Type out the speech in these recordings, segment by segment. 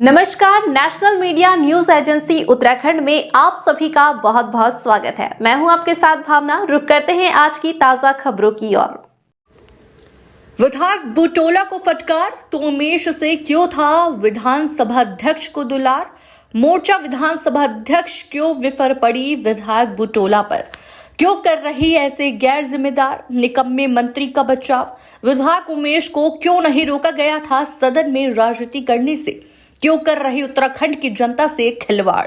नमस्कार, national media news agency Uttarakhand में आप सभी का बहुत बहुत स्वागत है। मैं हूं आपके साथ भावना। रुक करते हैं आज की ताजा खबरों की ओर। विधायक बुटोला को फटकार तो उमेश से क्यों था विधानसभा अध्यक्ष को दुलार। मोर्चा विधानसभा अध्यक्ष क्यों विफर पड़ी विधायक बुटोला पर। क्यों कर रही ऐसे गैर जिम्मेदार निकम्मे मंत्री का बचाव। विधायक उमेश को क्यों नहीं रोका गया था सदन में राजनीति करने से। क्यों कर रही उत्तराखंड की जनता से खिलवाड़।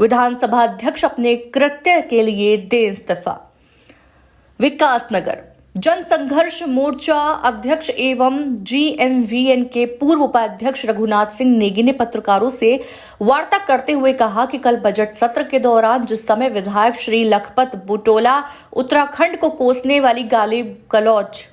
विधानसभा अध्यक्ष अपने कृत्य के लिए दे इस्तीफा। विकासनगर जनसंघर्ष मोर्चा अध्यक्ष एवं GMVN के पूर्व उपाध्यक्ष रघुनाथ सिंह नेगी ने पत्रकारों से वार्ता करते हुए कहा कि कल बजट सत्र के दौरान जिस समय विधायक श्री लखपत बुटोला उत्तराखंड को कोसने वाली गाली गलौज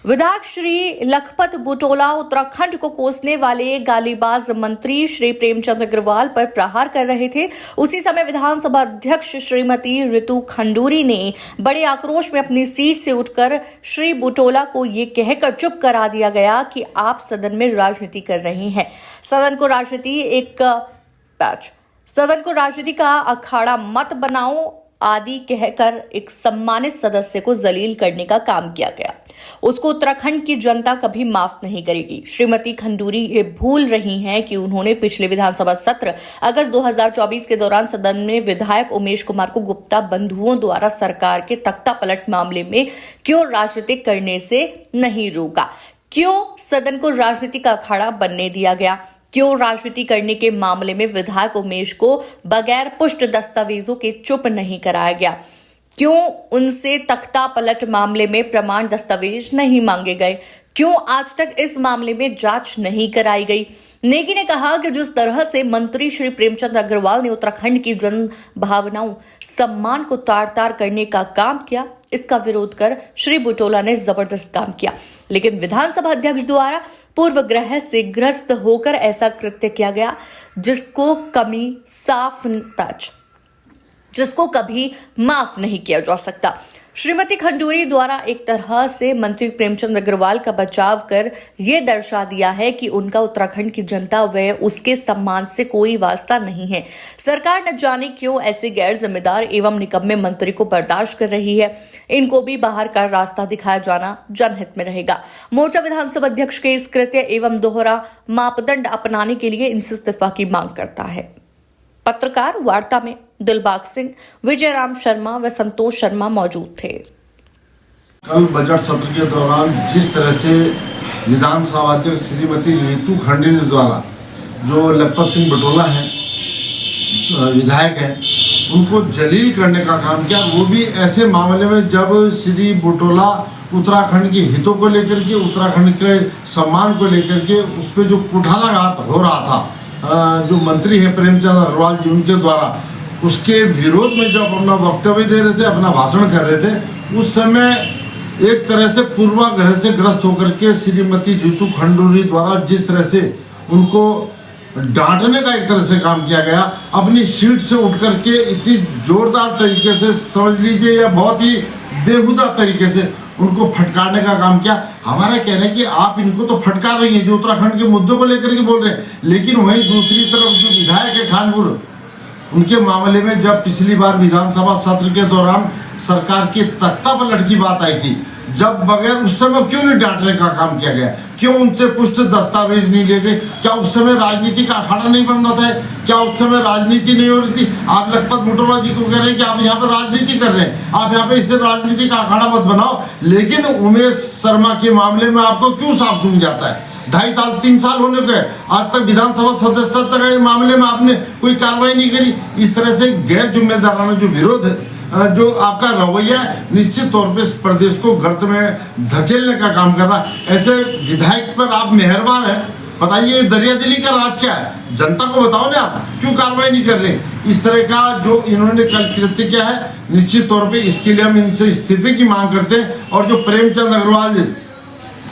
विधायक श्री लखपत बुटोला उत्तराखंड को कोसने वाले गालीबाज मंत्री श्री प्रेमचंद अग्रवाल पर प्रहार कर रहे थे, उसी समय विधानसभा अध्यक्ष श्रीमती रितु खंडूरी ने बड़े आक्रोश में अपनी सीट से उठकर श्री बुटोला को ये कहकर चुप करा दिया गया कि आप सदन में राजनीति कर रही हैं। सदन को राजनीति का अखाड़ा मत बनाओ आदि कहकर एक सम्मानित सदस्य को जलील करने का काम किया गया। उसको उत्तराखंड की जनता कभी माफ नहीं करेगी। श्रीमती खंडूरी ये भूल रही हैं कि उन्होंने पिछले विधानसभा सत्र अगस्त 2024 के दौरान सदन में विधायक उमेश कुमार को गुप्ता बंधुओं द्वारा सरकार के तख्ता पलट मामले में क्यों राजनीति करने से नहीं रोका। क्यों सदन को राजनीति का अखाड़ा बनने दिया गया। क्यों राजनीति करने के मामले में विधायक उमेश को बगैर पुष्ट दस्तावेजों के चुप नहीं कराया गया। क्यों उनसे तख्ता पलट मामले में प्रमाण दस्तावेज नहीं मांगे गए। क्यों आज तक इस मामले में जांच नहीं कराई गई। नेगी ने कहा कि जिस तरह से मंत्री श्री प्रेमचंद अग्रवाल ने उत्तराखंड की जन भावनाओं सम्मान को तार तार करने का काम किया, इसका विरोध कर श्री बुटोला ने जबरदस्त काम किया, लेकिन विधानसभा अध्यक्ष द्वारा पूर्वग्रह से ग्रस्त होकर ऐसा कृत्य किया गया जिसको कभी माफ नहीं किया जा सकता। श्रीमती खंडूरी द्वारा एक तरह से मंत्री प्रेमचंद अग्रवाल का बचाव कर यह दर्शा दिया है कि उनका उत्तराखंड की जनता व उसके सम्मान से कोई वास्ता नहीं है। सरकार न जाने क्यों ऐसे गैर जिम्मेदार एवं निकम्मे मंत्री को बर्दाश्त कर रही है। इनको भी बाहर का रास्ता दिखाया जाना जनहित में रहेगा। मोर्चा विधानसभा अध्यक्ष के इस कृत्य एवं दोहरा मापदंड अपनाने के लिए इनसे इस्तीफा की मांग करता है। पत्रकार वार्ता में दिलबाग सिंह, विजयराम शर्मा व संतोष शर्मा मौजूद थे। कल बजट सत्र के दौरान जिस तरह से विधानसभा अध्यक्ष श्रीमती रितु खंडूरी द्वारा जो लखपत सिंह बुटोला हैं विधायक हैं उनको जलील करने का काम किया, वो भी ऐसे मामले में जब श्री बुटोला उत्तराखंड के हितों को लेकर के उत्तराखंड के सम्मान को लेकर के उस पर जो कुठाराघात हो रहा था, जो मंत्री हैं प्रेमचंद अग्रवाल जी उनके द्वारा उसके विरोध में जब अपना वक्तव्य दे रहे थे, अपना भाषण कर रहे थे, उस समय एक तरह से पूर्वाग्रह से ग्रस्त होकर के श्रीमती रितु खंडूरी द्वारा जिस तरह से उनको डांटने का एक तरह से काम किया गया, अपनी सीट से उठ करके इतनी जोरदार तरीके से समझ लीजिए या बहुत ही बेहुदा तरीके से उनको फटकारने का काम किया। हमारा कहना है कि आप इनको तो फटकार रही हैं जो उत्तराखंड के मुद्दों को लेकर के बोल रहे हैं, लेकिन वहीं दूसरी तरफ जो विधायक है खानपुर उनके मामले में जब पिछली बार विधानसभा सत्र के दौरान सरकार के तख्ता पलट की बात आई थी, जब बगैर उस समय क्यों नहीं डांटने का काम किया गया, क्यों उनसे पुष्ट दस्तावेज नहीं लिए गए। क्या उस समय राजनीति का अखाड़ा नहीं बन रहा था, क्या उस समय राजनीति नहीं हो रही थी। आप लखपत बुटोला जी को कह रहे हैं कि आप यहाँ पर राजनीति कर रहे हैं, आप यहाँ पे इसे राजनीति का अखाड़ा मत बनाओ, लेकिन उमेश शर्मा के मामले में आपको क्यों साफ चुन जाता है। 2.5-3 साल होने को है, आज तक विधानसभा सदस्यता के मामले में आपने कोई कार्रवाई नहीं करी। इस तरह से गैर जिम्मेदाराना जो विरोध है, जो आपका रवैया है, निश्चित तौर पे इस प्रदेश को गर्त में धकेलने का काम कर रहा है। ऐसे विधायक पर आप मेहरबान हैं, बताइए दरियादिली का राज क्या है, जनता को बताओ ना, आप क्यों कार्रवाई नहीं कर रहे। इस तरह का जो इन्होंने कल कृत्य किया है, निश्चित तौर पे इसके लिए हम इनसे इस्तीफे की मांग करते हैं। और जो प्रेमचंद अग्रवाल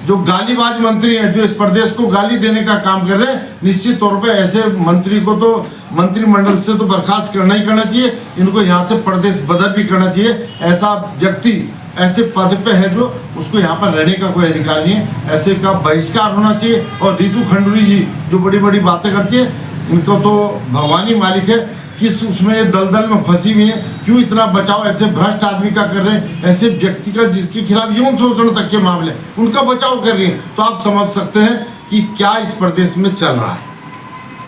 जो गालीबाज मंत्री हैं, जो इस प्रदेश को गाली देने का काम कर रहे हैं, निश्चित तौर पे ऐसे मंत्री को तो मंत्रिमंडल से तो बर्खास्त करना ही करना चाहिए, इनको यहाँ से प्रदेश बदल भी करना चाहिए। ऐसा व्यक्ति ऐसे पद पे है जो उसको यहाँ पर रहने का कोई अधिकार नहीं है, ऐसे का बहिष्कार होना चाहिए। और रितु खंडूरी जी जो बड़ी बड़ी बातें करती है, इनको तो भगवान ही मालिक है, किस उसमें ये दलदल में फंसी हुई है, क्यों इतना बचाव ऐसे भ्रष्ट आदमी का कर रहे हैं, ऐसे व्यक्ति का जिसके खिलाफ यौन शोषण तक के मामले उनका बचाव कर रही है। तो आप समझ सकते हैं कि क्या इस प्रदेश में चल रहा है।